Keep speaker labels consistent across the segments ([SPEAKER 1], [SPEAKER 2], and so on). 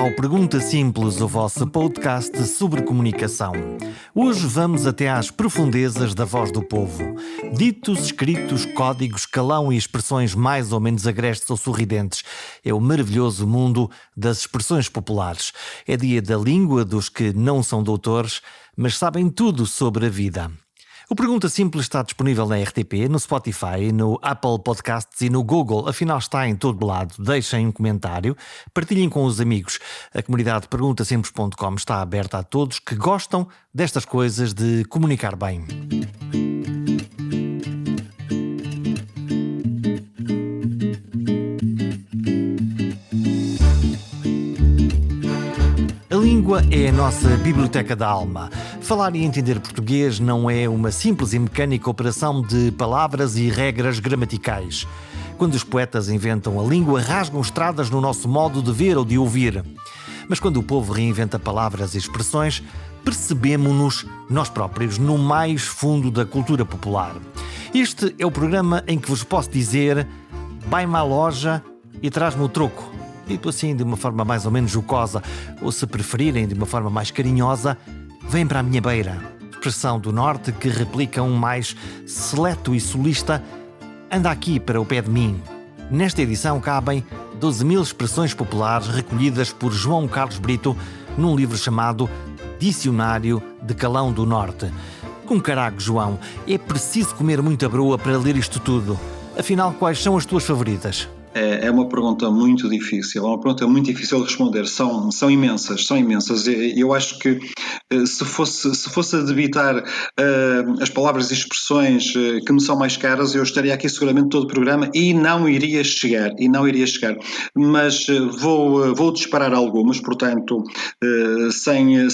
[SPEAKER 1] ao Pergunta Simples, o vosso podcast sobre comunicação. Hoje vamos até às profundezas da voz do povo. Ditos, escritos, códigos, calão e expressões mais ou menos agrestes ou sorridentes. É o maravilhoso mundo das expressões populares. É dia da língua dos que não são doutores, mas sabem tudo sobre a vida. O Pergunta Simples está disponível na RTP, no Spotify, no Apple Podcasts e no Google. Afinal, está em todo lado. Deixem um comentário, partilhem com os amigos. A comunidade perguntasimples.com está aberta a todos que gostam destas coisas de comunicar bem. A língua é a nossa biblioteca da alma. Falar e entender português não é uma simples e mecânica operação de palavras e regras gramaticais. Quando os poetas inventam a língua, rasgam estradas no nosso modo de ver ou de ouvir. Mas quando o povo reinventa palavras e expressões, percebemo-nos nós próprios no mais fundo da cultura popular. Este é o programa em que vos posso dizer: vai-me à loja e traz-me o troco. Dito assim de uma forma mais ou menos jocosa, ou se preferirem de uma forma mais carinhosa, vem para a minha beira. Expressão do norte que replica um mais seleto e solista: anda aqui para o pé de mim. Nesta edição cabem 12.000 expressões populares recolhidas por João Carlos Brito num livro chamado Dicionário de Calão do Norte. Com carago, João, é preciso comer muita broa para ler isto tudo. Afinal, quais são as tuas favoritas?
[SPEAKER 2] É uma pergunta muito difícil, é uma pergunta muito difícil de responder, são imensas. Eu acho que se fosse a debitar as palavras e expressões que me são mais caras, eu estaria aqui seguramente todo o programa e não iria chegar, mas vou disparar algumas, portanto, sem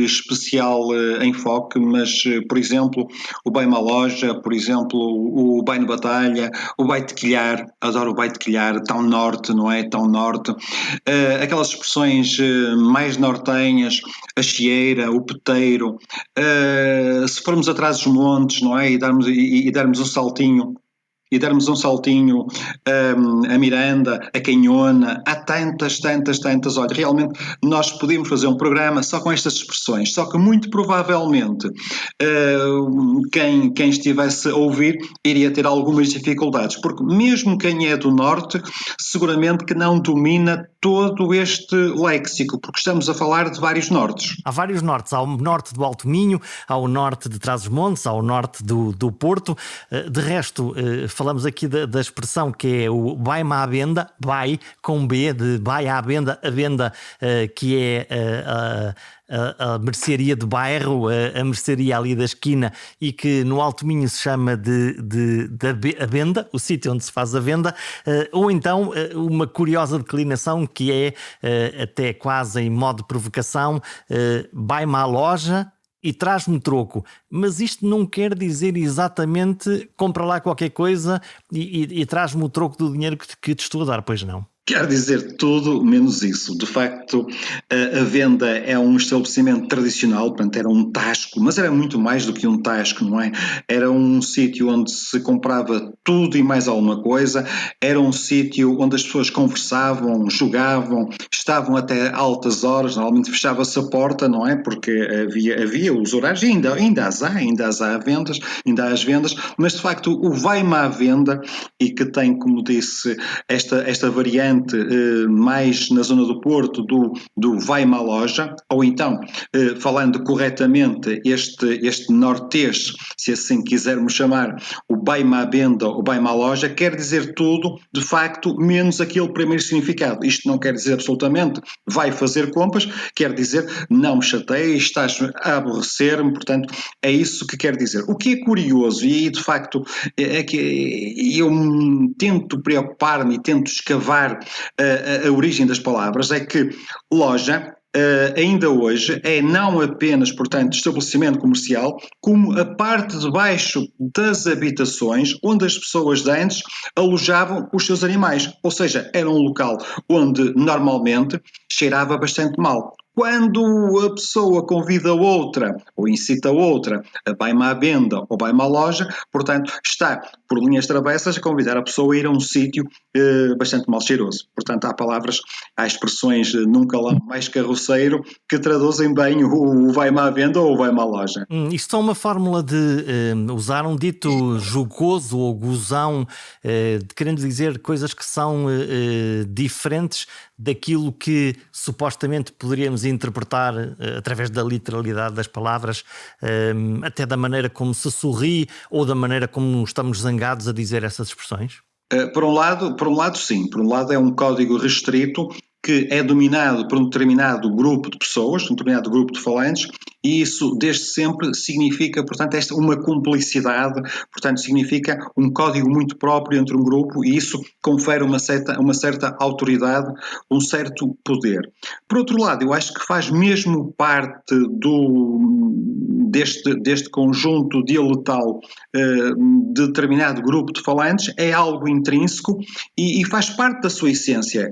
[SPEAKER 2] especial enfoque, mas, por exemplo, o bem-me à loja, por exemplo, o bem de batalha, o vai-te-quilhar, adoro o vai-te-quilhar, tão norte, não é? Tão norte. Aquelas expressões mais nortenhas, a chieira, o peteiro, se formos atrás dos montes, não é? E darmos um saltinho. A Miranda, a Canhona, há tantas, olha, realmente nós podíamos fazer um programa só com estas expressões, só que muito provavelmente quem estivesse a ouvir iria ter algumas dificuldades, porque mesmo quem é do Norte, seguramente que não domina todo este léxico, porque estamos a falar de vários nortes.
[SPEAKER 1] Há vários nortes, há o norte do Alto Minho, há o norte de Trás-os-Montes, há o norte do Porto. De resto, falamos aqui da expressão que é o vai-me à venda, vai com B, de vai à venda, a venda que é a mercearia de bairro, a mercearia ali da esquina, e que no Alto Minho se chama de a venda, o sítio onde se faz a venda, ou então uma curiosa declinação que é até quase em modo de provocação: vai-me à loja e traz-me troco. Mas isto não quer dizer exatamente compra lá qualquer coisa e traz-me o troco do dinheiro que te estou a dar, pois não?
[SPEAKER 2] Quer dizer tudo menos isso. De facto, a venda é um estabelecimento tradicional, portanto era um tasco, mas era muito mais do que um tasco, não é? Era um sítio onde se comprava tudo e mais alguma coisa, era um sítio onde as pessoas conversavam, jogavam, estavam até altas horas, normalmente fechava-se a porta, não é? Porque havia os horários, e ainda as há vendas, ainda há as vendas, mas de facto o vai-me à venda, e que tem, como disse, esta variante mais na zona do Porto do vai-me à loja, ou então, falando corretamente, este nortês, se assim quisermos chamar, o vai-me à venda ou vai-me à loja, quer dizer tudo, de facto, menos aquele primeiro significado. Isto não quer dizer absolutamente vai fazer compras, quer dizer não me chateies, estás a aborrecer-me, portanto, é isso que quer dizer. O que é curioso, e aí de facto é que eu tento preocupar-me e tento escavar a origem das palavras, é que loja ainda hoje é não apenas, portanto, estabelecimento comercial, como a parte de baixo das habitações onde as pessoas de antes alojavam os seus animais, ou seja, era um local onde normalmente cheirava bastante mal. Quando a pessoa convida outra, ou incita outra, a vai-me à venda ou vai-me à loja, portanto, está por linhas travessas a convidar a pessoa a ir a um sítio bastante mal cheiroso. Portanto, há expressões num calão mais carroceiro que traduzem bem o vai-me à venda ou o vai-me à loja.
[SPEAKER 1] Isto é uma fórmula de usar um dito jocoso ou gozão, querendo dizer coisas que são diferentes daquilo que supostamente poderíamos interpretar através da literalidade das palavras, até da maneira como se sorri ou da maneira como estamos zangados a dizer essas expressões?
[SPEAKER 2] Por um lado, sim. Por um lado, é um código restrito que é dominado por um determinado grupo de pessoas, um determinado grupo de falantes, e isso desde sempre significa, portanto, uma cumplicidade, portanto, significa um código muito próprio entre um grupo e isso confere uma certa autoridade, um certo poder. Por outro lado, eu acho que faz mesmo parte deste conjunto dialetal de determinado grupo de falantes, é algo intrínseco e faz parte da sua essência.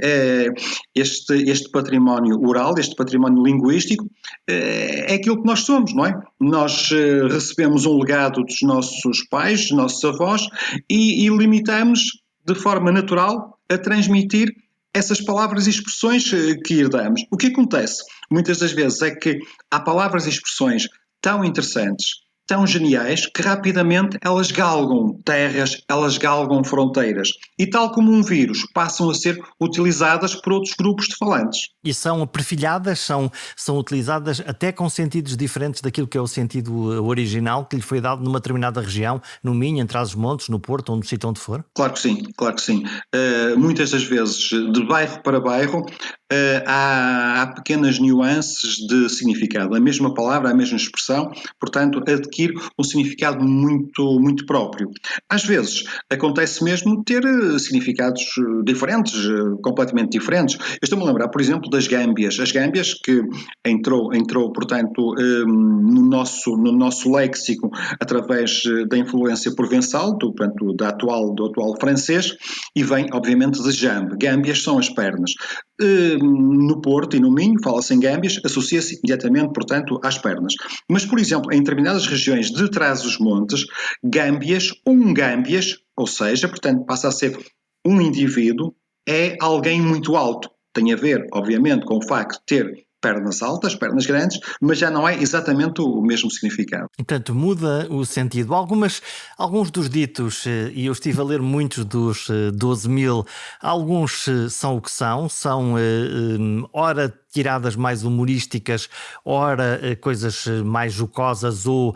[SPEAKER 2] Este património oral, este património linguístico, é aquilo que nós somos, não é? Nós recebemos um legado dos nossos pais, dos nossos avós e limitamos de forma natural a transmitir essas palavras e expressões que herdamos. O que acontece muitas das vezes é que há palavras e expressões tão interessantes, tão geniais, que rapidamente elas galgam terras, elas galgam fronteiras. E tal como um vírus, passam a ser utilizadas por outros grupos de falantes.
[SPEAKER 1] E são perfilhadas, são utilizadas até com sentidos diferentes daquilo que é o sentido original que lhe foi dado numa determinada região, no Minho, em Trás-os-Montes, no Porto, ou no sítio onde for?
[SPEAKER 2] Claro que sim, claro que sim. Muitas das vezes, de bairro para bairro, há pequenas nuances de significado. A mesma palavra, a mesma expressão, portanto, adquire um significado muito, muito próprio. Às vezes, acontece mesmo ter significados diferentes, completamente diferentes. Eu estou-me a lembrar, por exemplo, das gâmbias. As gâmbias que entrou portanto, no nosso léxico através da influência provençal, do atual francês, e vem, obviamente, de jambe. Gâmbias são as pernas. No Porto e no Minho, fala-se em gâmbias, associa-se imediatamente, portanto, às pernas. Mas, por exemplo, em determinadas regiões de Trás-os-Montes, gâmbias, ou seja, portanto, passa a ser um indivíduo, é alguém muito alto. Tem a ver, obviamente, com o facto de ter pernas altas, pernas grandes, mas já não é exatamente o mesmo significado.
[SPEAKER 1] Portanto, muda o sentido. Alguns dos ditos, e eu estive a ler muitos dos 12.000, alguns são o que são ora tiradas mais humorísticas, ora coisas mais jocosas ou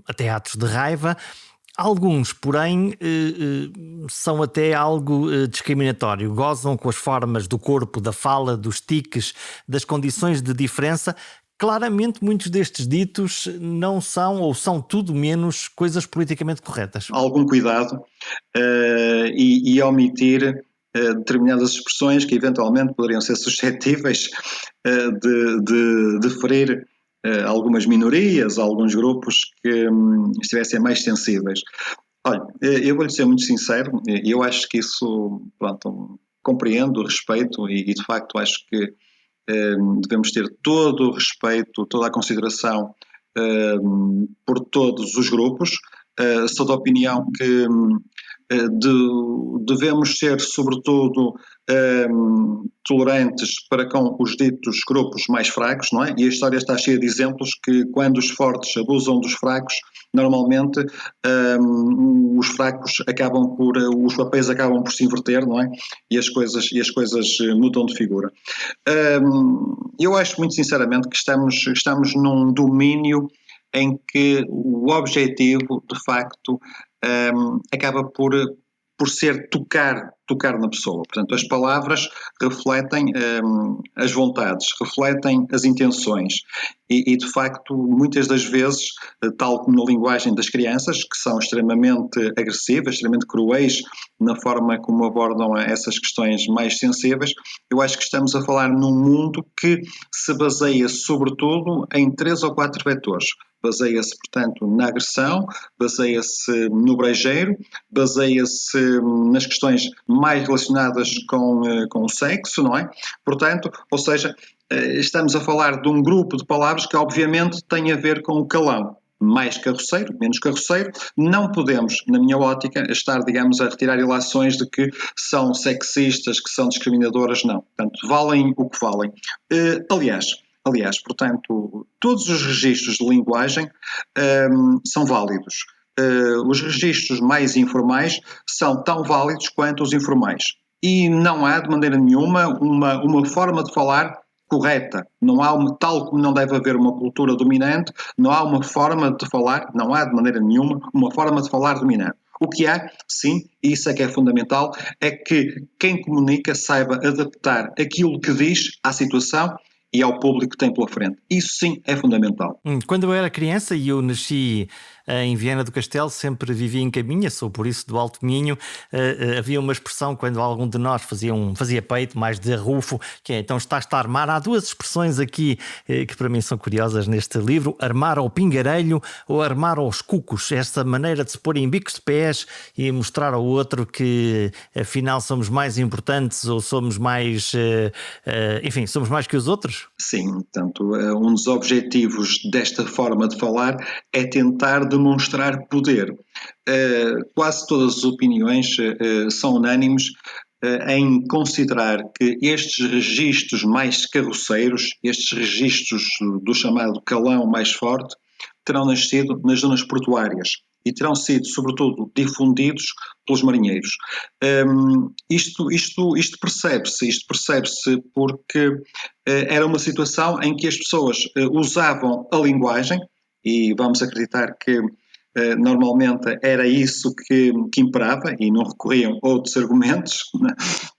[SPEAKER 1] até atos de raiva. Alguns, porém, são até algo discriminatório. Gozam com as formas do corpo, da fala, dos tiques, das condições de diferença. Claramente, muitos destes ditos não são, ou são tudo menos, coisas politicamente corretas.
[SPEAKER 2] Algum cuidado e omitir determinadas expressões que eventualmente poderiam ser suscetíveis de ferir algumas minorias, alguns grupos que estivessem mais sensíveis. Olha, eu vou-lhe ser muito sincero, eu acho que isso, pronto, compreendo, respeito e de facto acho que devemos ter todo o respeito, toda a consideração por todos os grupos. Sou da opinião que devemos ser, sobretudo, tolerantes para com os ditos grupos mais fracos, não é? E a história está cheia de exemplos que, quando os fortes abusam dos fracos, normalmente os fracos os papéis acabam por se inverter, não é? E as coisas mudam de figura. Eu acho muito sinceramente que estamos num domínio em que o objetivo, de facto, acaba por ser tocar na pessoa. Portanto, as palavras refletem as vontades, refletem as intenções e, de facto, muitas das vezes, tal como na linguagem das crianças, que são extremamente agressivas, extremamente cruéis na forma como abordam essas questões mais sensíveis, eu acho que estamos a falar num mundo que se baseia, sobretudo, em 3 ou 4 vetores. Baseia-se, portanto, na agressão, baseia-se no brejeiro, baseia-se nas questões mais relacionadas com o sexo, não é? Portanto, ou seja, estamos a falar de um grupo de palavras que obviamente tem a ver com o calão. Mais carroceiro, menos carroceiro, não podemos, na minha ótica, estar, digamos, a retirar ilações de que são sexistas, que são discriminadoras, não. Portanto, valem o que valem. Aliás, portanto, todos os registros de linguagem são válidos. Os registros mais informais são tão válidos quanto os informais. E não há, de maneira nenhuma, uma forma de falar correta. Não há tal como não deve haver uma cultura dominante, não há uma forma de falar, não há de maneira nenhuma uma forma de falar dominante. O que há, sim, e isso é que é fundamental, é que quem comunica saiba adaptar aquilo que diz à situação e ao público que tem pela frente. Isso sim é fundamental.
[SPEAKER 1] Quando eu era criança e eu nasci em Viana do Castelo, sempre vivi em Caminha, sou por isso do Alto Minho, havia uma expressão quando algum de nós fazia peito, mais de arrufo, que é então estás-te a armar. Há duas expressões aqui que para mim são curiosas neste livro: armar ao pingarelho ou armar aos cucos. Esta maneira de se pôr em bicos de pés e mostrar ao outro que afinal somos mais importantes ou somos mais, enfim, somos mais que os outros.
[SPEAKER 2] Sim, portanto, um dos objetivos desta forma de falar é tentar demonstrar poder. Quase todas as opiniões são unânimes em considerar que estes registros mais carroceiros, estes registros do chamado calão mais forte, terão nascido nas zonas portuárias e terão sido, sobretudo, difundidos pelos marinheiros. Isto percebe-se porque era uma situação em que as pessoas usavam a linguagem, e vamos acreditar que normalmente era isso que imperava e não recorriam a outros argumentos,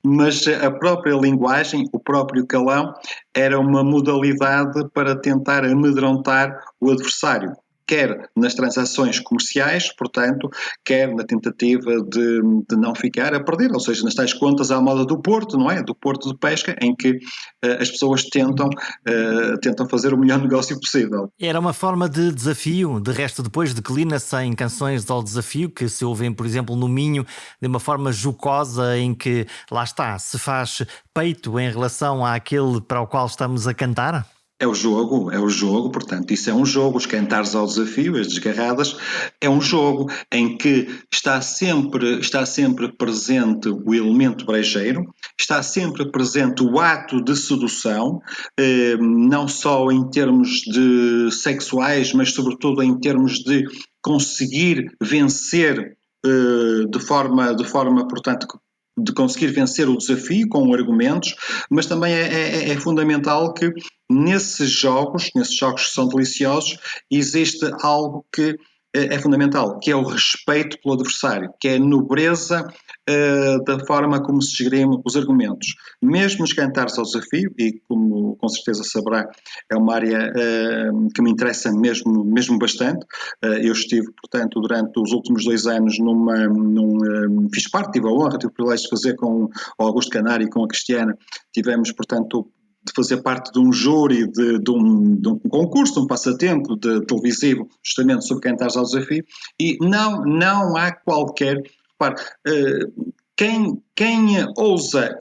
[SPEAKER 2] mas a própria linguagem, o próprio calão, era uma modalidade para tentar amedrontar o adversário, quer nas transações comerciais, portanto, quer na tentativa de não ficar a perder, ou seja, nas tais contas à moda do Porto, não é? Do Porto de Pesca, em que as pessoas tentam fazer o melhor negócio possível.
[SPEAKER 1] Era uma forma de desafio, de resto depois declina-se em canções ao desafio que se ouvem, por exemplo, no Minho, de uma forma jocosa em que, lá está, se faz peito em relação àquele para o qual estamos a cantar?
[SPEAKER 2] É o jogo, portanto, isso é um jogo, os cantares ao desafio, as desgarradas, é um jogo em que está sempre presente o elemento brejeiro, está sempre presente o ato de sedução, não só em termos de sexuais, mas sobretudo em termos de conseguir vencer de forma, portanto, de conseguir vencer o desafio com argumentos, mas também é fundamental que nesses jogos que são deliciosos, existe algo que é fundamental, que é o respeito pelo adversário, que é a nobreza da forma como se gerem os argumentos. Mesmo nos cantares ao desafio, e como com certeza saberá, é uma área que me interessa mesmo bastante. Eu estive, portanto, durante os últimos 2 anos fiz parte, tive a honra, tive o privilégio de fazer com o Augusto Canário e com a Cristiana, tivemos, portanto, de fazer parte de um júri, de um concurso, de um passatempo televisivo, justamente sobre cantares ao desafio, e não há qualquer... Repare, quem ousa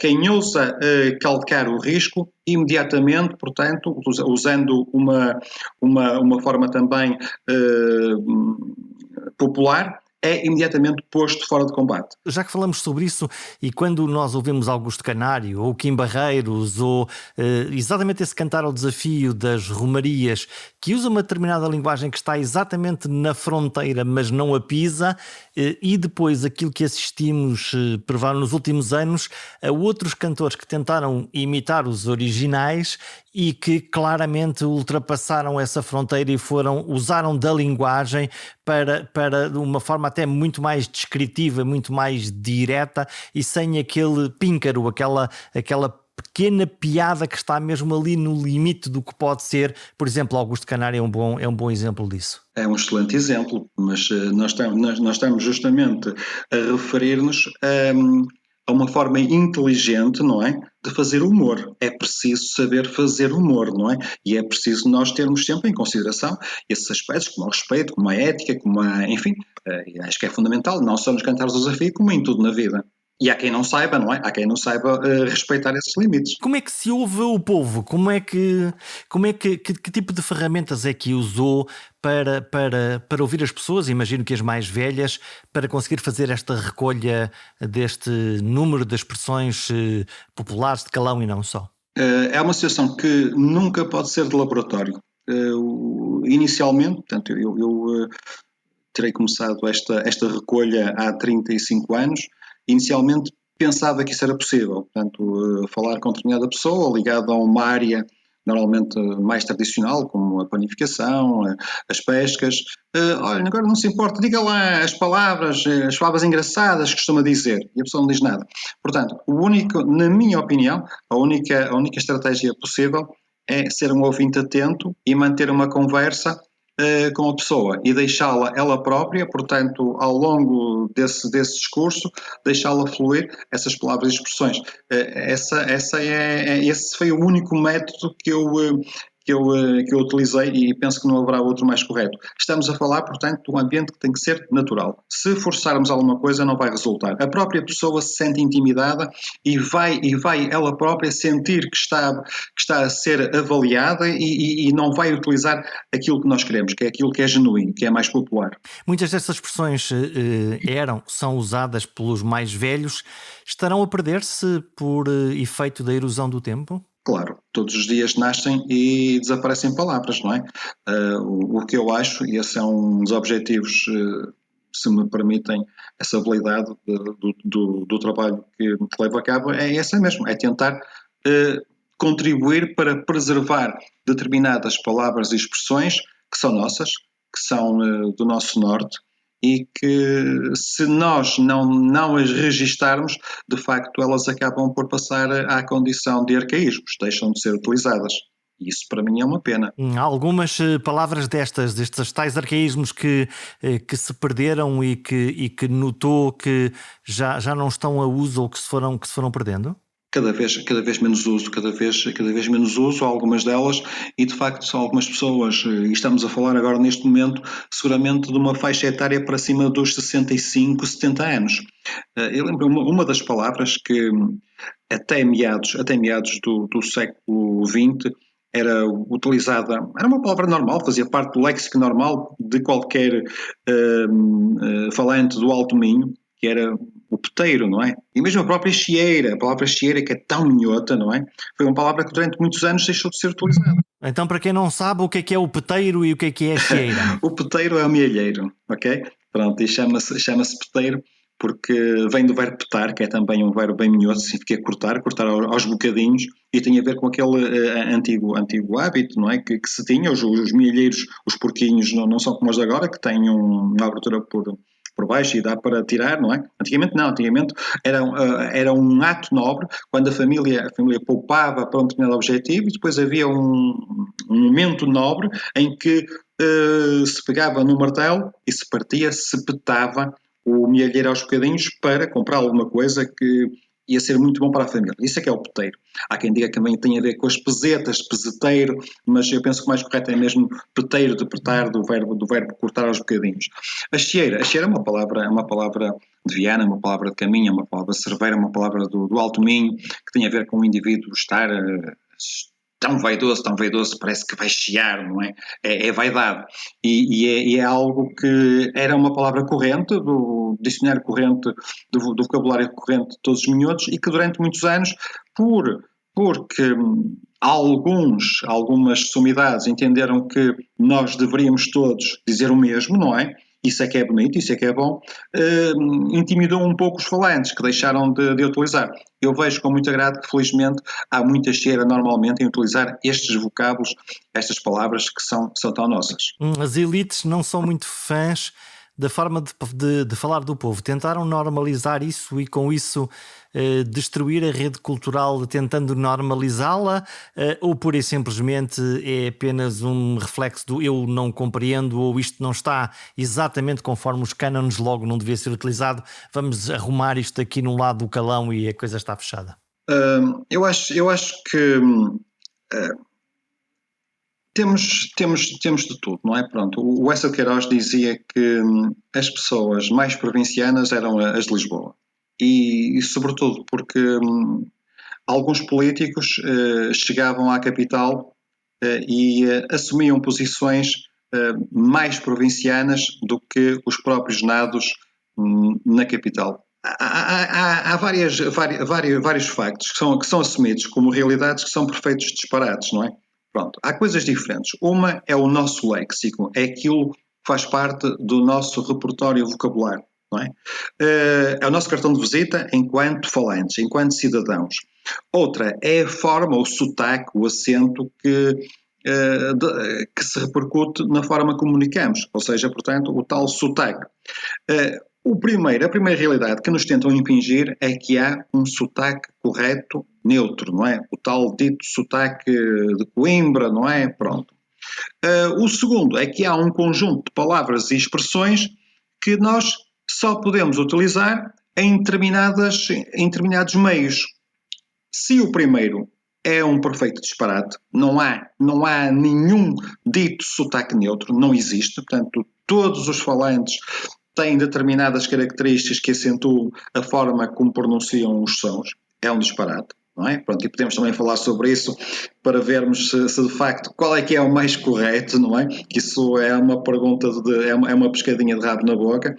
[SPEAKER 2] calcar o risco, imediatamente, portanto, usando uma forma também popular, é imediatamente posto fora de combate.
[SPEAKER 1] Já que falamos sobre isso, e quando nós ouvimos Augusto Canário ou Kim Barreiros ou exatamente esse cantar ao desafio das romarias, que usa uma determinada linguagem que está exatamente na fronteira, mas não a pisa, e depois aquilo que assistimos provar nos últimos anos a outros cantores que tentaram imitar os originais e que claramente ultrapassaram essa fronteira e usaram da linguagem para uma forma até muito mais descritiva, muito mais direta e sem aquele píncaro, aquela pequena piada que está mesmo ali no limite do que pode ser. Por exemplo, Augusto Canário é um bom exemplo disso.
[SPEAKER 2] É um excelente exemplo, mas nós estamos justamente a referir-nos a uma forma inteligente, não é? De fazer humor. É preciso saber fazer humor, não é? E é preciso nós termos sempre em consideração esses aspectos, como o respeito, como a ética, enfim, acho que é fundamental, não só nos cantares ao desafio, como em tudo na vida. E há quem não saiba, não é? Há quem não saiba respeitar esses limites.
[SPEAKER 1] Como é que se ouve o povo? Que tipo de ferramentas é que usou para ouvir as pessoas, imagino que as mais velhas, para conseguir fazer esta recolha deste número de expressões populares de calão e não só?
[SPEAKER 2] É uma situação que nunca pode ser de laboratório. Inicialmente, portanto, eu terei começado esta recolha há 35 anos. Inicialmente pensava que isso era possível, portanto, falar com determinada pessoa ligada a uma área normalmente mais tradicional, como a panificação, as pescas. Olha, agora não se importa, diga lá as palavras engraçadas que costuma dizer, e a pessoa não diz nada. Portanto, na minha opinião, a única estratégia possível é ser um ouvinte atento e manter uma conversa com a pessoa e deixá-la ela própria, portanto, ao longo desse discurso, deixá-la fluir essas palavras e expressões. Esse foi o único método que eu utilizei e penso que não haverá outro mais correto. Estamos a falar, portanto, de um ambiente que tem que ser natural. Se forçarmos alguma coisa, não vai resultar. A própria pessoa se sente intimidada e vai ela própria sentir que está a ser avaliada e não vai utilizar aquilo que nós queremos, que é aquilo que é genuíno, que é mais popular.
[SPEAKER 1] Muitas destas expressões são usadas pelos mais velhos, estarão a perder-se por efeito da erosão do tempo?
[SPEAKER 2] Claro, todos os dias nascem e desaparecem palavras, não é? O que eu acho, e esse é um dos objetivos, se me permitem, essa habilidade do trabalho que levo a cabo, é essa mesmo, é tentar contribuir para preservar determinadas palavras e expressões que são nossas, que são do nosso norte, e que se nós não as registarmos, de facto elas acabam por passar à condição de arcaísmos, deixam de ser utilizadas. E isso para mim é uma pena.
[SPEAKER 1] Há algumas palavras destes tais arcaísmos que se perderam e que notou que já não estão a uso ou que se foram perdendo?
[SPEAKER 2] Cada vez menos uso, cada vez menos uso, algumas delas, e de facto são algumas pessoas, e estamos a falar agora neste momento, seguramente de uma faixa etária para cima dos 65, 70 anos. Eu lembro uma das palavras que até meados do século XX era utilizada, era uma palavra normal, fazia parte do léxico normal de qualquer falante do Alto Minho, que era o peteiro, não é? E mesmo a palavra chieira, que é tão minhota, não é? Foi uma palavra que durante muitos anos deixou de ser utilizada.
[SPEAKER 1] Então, para quem não sabe, o que é o peteiro e o que é a chieira?
[SPEAKER 2] O peteiro é o mielheiro, ok? Pronto, e chama-se peteiro porque vem do verbo petar, que é também um verbo bem minhoso, significa cortar aos bocadinhos, e tem a ver com aquele antigo hábito, não é? Que se tinha, os mielheiros, os porquinhos não são como os de agora, que têm uma abertura por baixo e dá para tirar, não é? Antigamente não, antigamente era um ato nobre, quando a família poupava para um determinado objetivo, e depois havia um momento nobre em que se pegava no martelo e se partia, se petava o mielheiro aos bocadinhos para comprar alguma coisa que ia ser muito bom para a família. Isso é que é o peteiro. Há quem diga que também tem a ver com as pesetas, peseteiro, mas eu penso que o mais correto é mesmo peteiro, de petar, do verbo cortar aos bocadinhos. A chieira é uma palavra de Viana, uma palavra de Caminha, uma palavra de Cerveira, uma palavra do Alto Minho, que tem a ver com o indivíduo estar tão vaidoso, parece que vai chiar, não é? É vaidade. E é algo que era uma palavra corrente, do dicionário corrente, do vocabulário corrente de todos os minhotos, e que durante muitos anos, porque algumas sumidades entenderam que nós deveríamos todos dizer o mesmo, não é? Isso é que é bonito, isso é que é bom, intimidou um pouco os falantes, que deixaram de utilizar. Eu vejo com muito agrado que, felizmente, há muita cheira normalmente em utilizar estes vocábulos, estas palavras que são tão nossas.
[SPEAKER 1] As elites não são muito fãs da forma de falar do povo. Tentaram normalizar isso e com isso destruir a rede cultural tentando normalizá-la, ou pura e simplesmente é apenas um reflexo do eu não compreendo ou isto não está exatamente conforme os cânones, logo não devia ser utilizado, vamos arrumar isto aqui no lado do calão e a coisa está fechada?
[SPEAKER 2] Eu acho que temos de tudo, não é? Pronto, o Eça de Queiroz dizia que as pessoas mais provincianas eram as de Lisboa. e sobretudo porque alguns políticos chegavam à capital e assumiam posições mais provincianas do que os próprios nados na capital. Há vários factos que são assumidos como realidades que são perfeitos disparates, não é? Pronto, há coisas diferentes. Uma é o nosso léxico, é aquilo que faz parte do nosso repertório vocabulário, não é? É o nosso cartão de visita enquanto falantes, enquanto cidadãos. Outra é a forma, o sotaque, o acento que se repercute na forma como comunicamos, ou seja, portanto, o tal sotaque. A primeira realidade que nos tentam impingir é que há um sotaque correto, neutro, não é? O tal dito sotaque de Coimbra, não é? Pronto. O segundo é que há um conjunto de palavras e expressões que nós só podemos utilizar em determinados meios. Se o primeiro é um perfeito disparate, não há nenhum dito sotaque neutro, não existe, portanto, todos os falantes têm determinadas características que acentuam a forma como pronunciam os sons, é um disparate. Não é? Pronto, e podemos também falar sobre isso para vermos se de facto qual é que é o mais correto, não é? Que isso é uma pergunta, é uma pescadinha de rabo na boca.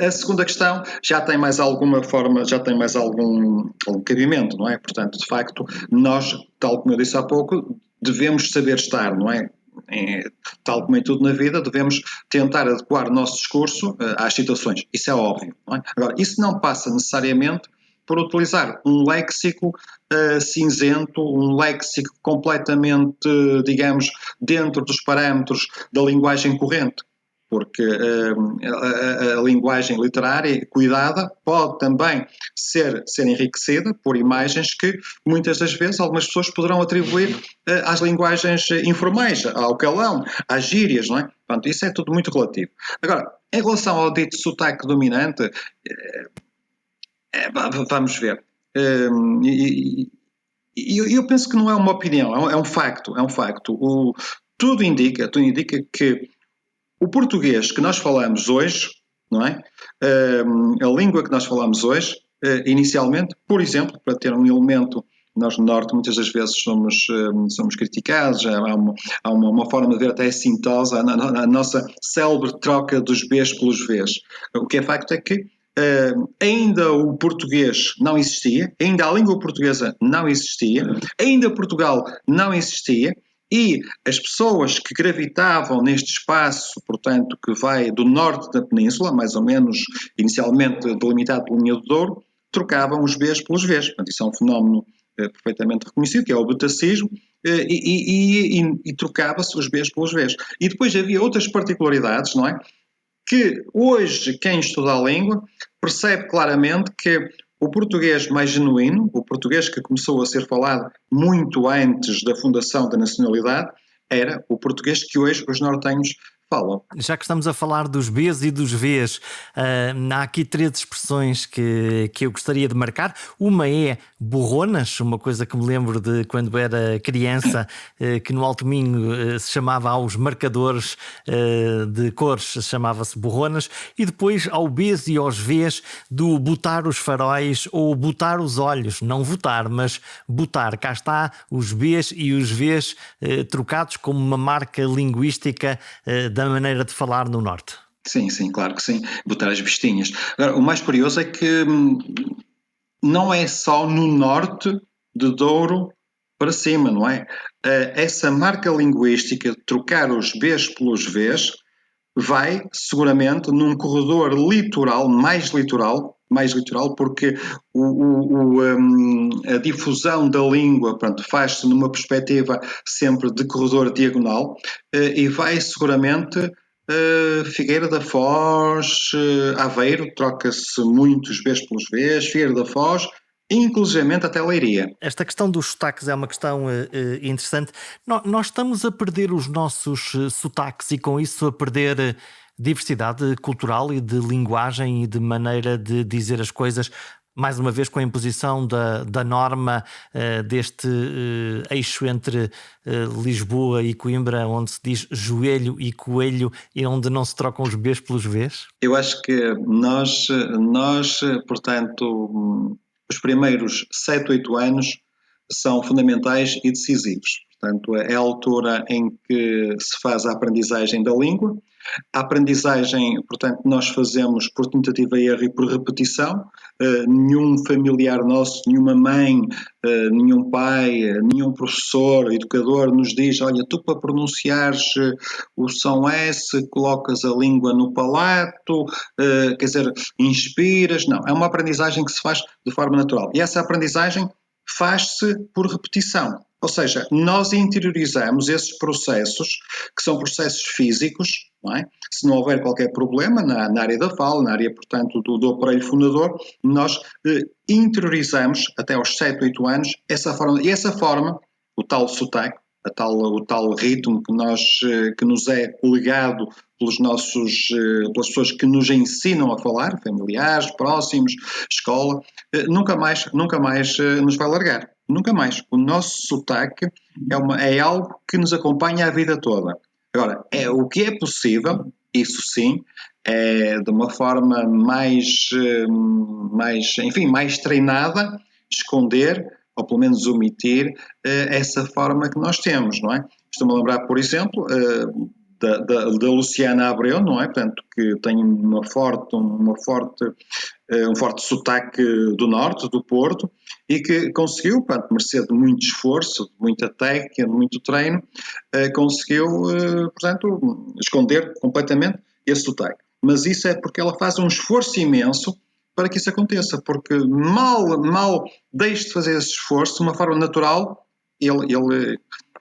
[SPEAKER 2] A segunda questão já tem mais alguma forma, já tem mais algum cabimento, não é? Portanto, de facto, nós, tal como eu disse há pouco, devemos saber estar, não é? Tal como em tudo na vida, devemos tentar adequar o nosso discurso às situações. Isso é óbvio. Não é? Agora, isso não passa necessariamente por utilizar um léxico cinzento, um léxico completamente, digamos, dentro dos parâmetros da linguagem corrente. Porque a linguagem literária cuidada pode também ser enriquecida por imagens que muitas das vezes algumas pessoas poderão atribuir às linguagens informais, ao calão, às gírias, não é? Portanto, isso é tudo muito relativo. Agora, em relação ao dito sotaque dominante, vamos ver. Eu penso que não é uma opinião, é um facto. Tudo indica que o português que nós falamos hoje, não é? A língua que nós falamos hoje, inicialmente, por exemplo, para ter um elemento, nós no Norte muitas das vezes somos criticados, há uma forma de ver até assintosa, a nossa célebre troca dos Bs pelos Vs. O que é facto é que ainda o português não existia, ainda a língua portuguesa não existia, ainda Portugal não existia, e as pessoas que gravitavam neste espaço, portanto, que vai do norte da península, mais ou menos inicialmente delimitado pela linha do Douro, trocavam os Bs pelos Vs. Portanto, isso é um fenómeno perfeitamente reconhecido, que é o betacismo, e trocava-se os Bs pelos Vs. E depois havia outras particularidades, não é? Que hoje quem estuda a língua percebe claramente que o português mais genuíno, o português que começou a ser falado muito antes da fundação da nacionalidade, era o português que hoje os nortenhos falam.
[SPEAKER 1] Já que estamos a falar dos Bs e dos Vs, há aqui 3 expressões que eu gostaria de marcar. Uma é borronas, uma coisa que me lembro de quando era criança, que no Alto Minho se chamava aos marcadores de cores, chamava-se borronas. E depois ao Bs e aos Vs do botar os faróis ou botar os olhos. Não votar, mas botar. Cá está os Bs e os Vs trocados como uma marca linguística da maneira de falar no Norte.
[SPEAKER 2] Sim, claro que sim. Botar as vestinhas. Agora, o mais curioso é que não é só no Norte de Douro para cima, não é? Essa marca linguística de trocar os Bs pelos Vs vai seguramente num corredor litoral, mais litoral, porque a difusão da língua, pronto, faz-se numa perspectiva sempre de corredor diagonal e vai seguramente Figueira da Foz, Aveiro, troca-se muitos Bs pelos Vs, Figueira da Foz, inclusivamente até Leiria.
[SPEAKER 1] Esta questão dos sotaques é uma questão interessante. Nós estamos a perder os nossos sotaques e com isso a perder diversidade cultural e de linguagem e de maneira de dizer as coisas. Mais uma vez com a imposição da norma deste eixo entre Lisboa e Coimbra, onde se diz joelho e coelho e onde não se trocam os Bs pelos Vs?
[SPEAKER 2] Eu acho que nós portanto, os primeiros 7, 8 anos são fundamentais e decisivos. Portanto, é a altura em que se faz a aprendizagem da língua. A aprendizagem, portanto, nós fazemos por tentativa e erro e por repetição. Nenhum familiar nosso, nenhuma mãe, nenhum pai, nenhum professor, educador nos diz: olha, tu para pronunciares o som S, colocas a língua no palato, quer dizer, inspiras. Não, é uma aprendizagem que se faz de forma natural. E essa aprendizagem faz-se por repetição. Ou seja, nós interiorizamos esses processos, que são processos físicos, não é? Se não houver qualquer problema na área da fala, na área, portanto, do aparelho fonador, nós interiorizamos, até aos 7, 8 anos, essa forma. E essa forma, o tal sotaque, o tal ritmo que nos é legado pelas pessoas que nos ensinam a falar, familiares, próximos, escola, nunca mais nos vai largar. Nunca mais. O nosso sotaque é algo que nos acompanha a vida toda. Agora, o que é possível, isso sim, é de uma forma mais treinada, esconder, ou pelo menos omitir, essa forma que nós temos, não é? Estou-me a lembrar, por exemplo, da Luciana Abreu, não é? Portanto, que tem um forte sotaque do norte, do Porto, e que conseguiu, mercê de muito esforço, de muita técnica, de muito treino, conseguiu, portanto, esconder completamente esse sotaque. Mas isso é porque ela faz um esforço imenso para que isso aconteça, porque mal deixe de fazer esse esforço, de uma forma natural,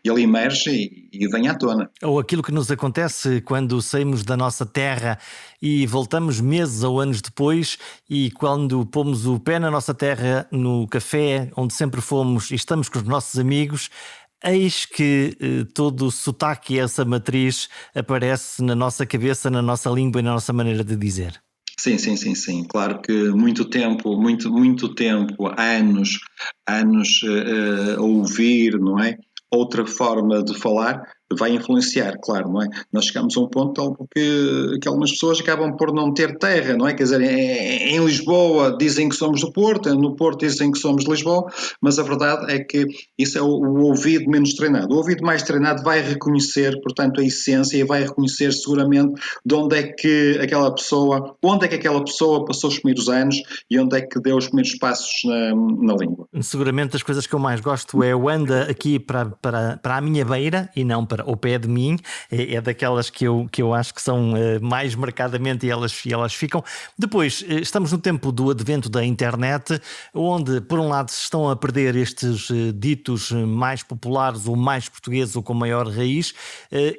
[SPEAKER 2] ele emerge e vem à tona.
[SPEAKER 1] Ou aquilo que nos acontece quando saímos da nossa terra e voltamos meses ou anos depois, e quando pomos o pé na nossa terra, no café onde sempre fomos e estamos com os nossos amigos, eis que todo o sotaque e essa matriz aparece na nossa cabeça, na nossa língua e na nossa maneira de dizer.
[SPEAKER 2] Sim. Claro que muito tempo, anos a ouvir, não é? Outra forma de falar vai influenciar, claro, não é? Nós chegamos a um ponto que algumas pessoas acabam por não ter terra, não é? Quer dizer, em Lisboa dizem que somos do Porto, no Porto dizem que somos de Lisboa, mas a verdade é que isso é o ouvido menos treinado. O ouvido mais treinado vai reconhecer, portanto, a essência e vai reconhecer seguramente onde é que aquela pessoa passou os primeiros anos e onde é que deu os primeiros passos na língua.
[SPEAKER 1] Seguramente as coisas que eu mais gosto é o anda aqui para a minha beira e não para o pé de mim. É daquelas que eu acho que são mais marcadamente e elas ficam. Depois, estamos no tempo do advento da internet, onde por um lado se estão a perder estes ditos mais populares ou mais portugueses ou com maior raiz,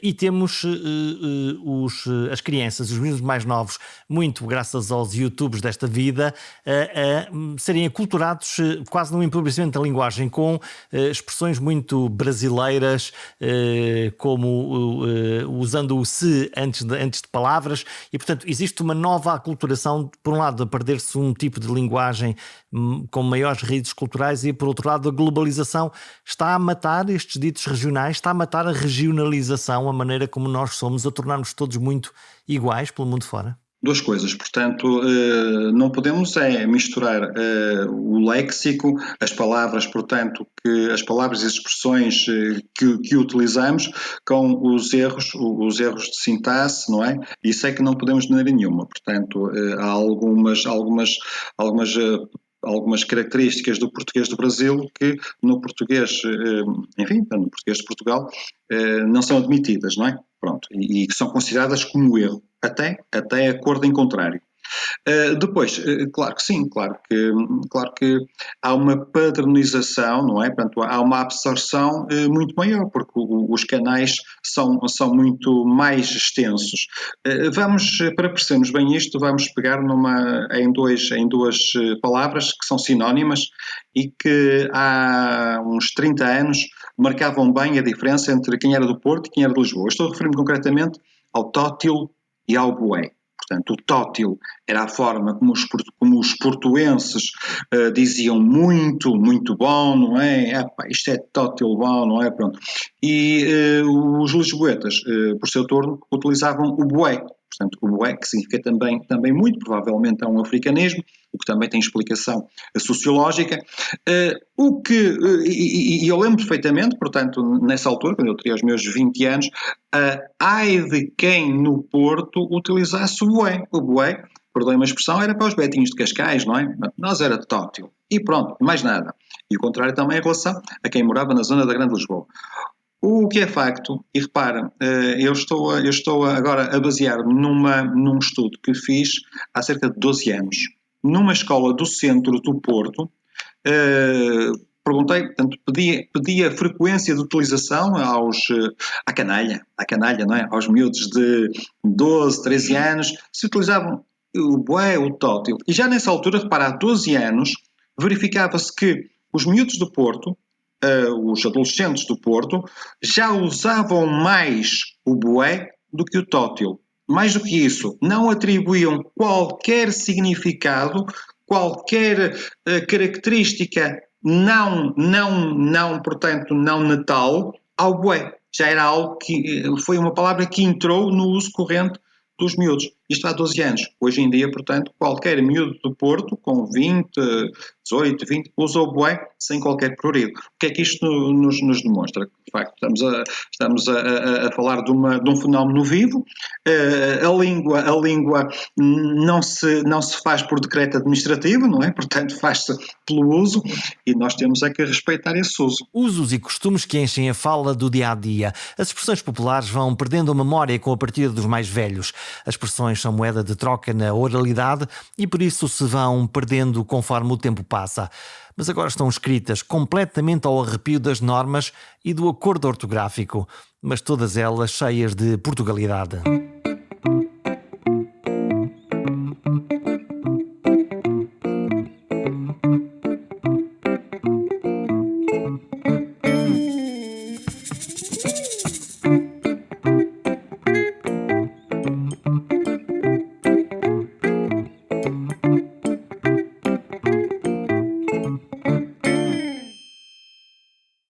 [SPEAKER 1] e temos as crianças, os meninos mais novos, muito graças aos YouTubes desta vida, a serem aculturados quase num empobrecimento da linguagem, com expressões muito brasileiras, como usando o se antes de palavras, e portanto existe uma nova aculturação, por um lado a perder-se um tipo de linguagem com maiores raízes culturais, e por outro lado a globalização está a matar estes ditos regionais, está a matar a regionalização, a maneira como nós somos, a tornar-nos todos muito iguais pelo mundo fora.
[SPEAKER 2] Duas coisas, portanto, não podemos misturar o léxico, as palavras, portanto, as palavras e as expressões que utilizamos com os erros de sintaxe, não é? Isso é que não podemos de maneira nenhuma. Portanto, há algumas características do português do Brasil que no português, no português de Portugal, não são admitidas, não é? Pronto, e que são consideradas como erro, até acordo em contrário. Depois, claro que sim, claro que há uma padronização, não é? Portanto, há uma absorção muito maior, porque os canais são muito mais extensos. Para percebermos bem isto, vamos pegar em duas palavras que são sinónimas e que há uns 30 anos marcavam bem a diferença entre quem era do Porto e quem era de Lisboa. Estou a referir-me concretamente ao tótil e ao bué. Portanto, o tótil era a forma como os portuenses diziam muito, muito bom, não é? Epá, isto é tótil bom, não é? Pronto. E os lisboetas, por seu turno, utilizavam o bué. Portanto, o bué, que significa também muito, provavelmente é um africanismo, o que também tem explicação sociológica. E eu lembro perfeitamente, portanto, nessa altura, quando eu teria os meus 20 anos, ai de quem no Porto utilizasse o bué. O bué, perdoem uma expressão, era para os betinhos de Cascais, não é? Nós era tótil. E pronto, mais nada. E o contrário também em relação a quem morava na zona da Grande Lisboa. O que é facto, e repara, eu estou agora a basear-me num estudo que fiz há cerca de 12 anos, numa escola do centro do Porto. Perguntei, portanto, pedi a frequência de utilização à canalha, não é? Aos miúdos de 12, 13 anos, se utilizavam o bué, o tótil. E já nessa altura, repara, há 12 anos, verificava-se que os miúdos do Porto, os adolescentes do Porto, já usavam mais o bué do que o tótil. Mais do que isso, não atribuíam qualquer significado, qualquer característica portanto, não natal ao bué. Já era algo que foi uma palavra que entrou no uso corrente dos miúdos. Isto há 12 anos. Hoje em dia, portanto, qualquer miúdo do Porto, com 20, 18, 20, usa o bué sem qualquer prurido. O que é que isto nos demonstra? De facto, estamos a falar de um fenómeno vivo. A língua não se faz por decreto administrativo, não é? Portanto, faz-se pelo uso e nós temos que respeitar esse uso.
[SPEAKER 1] Usos e costumes que enchem a fala do dia-a-dia. As expressões populares vão perdendo a memória com a partida dos mais velhos. As expressões são moeda de troca na oralidade e por isso se vão perdendo conforme o tempo passa. Mas agora estão escritas completamente ao arrepio das normas e do acordo ortográfico, mas todas elas cheias de Portugalidade.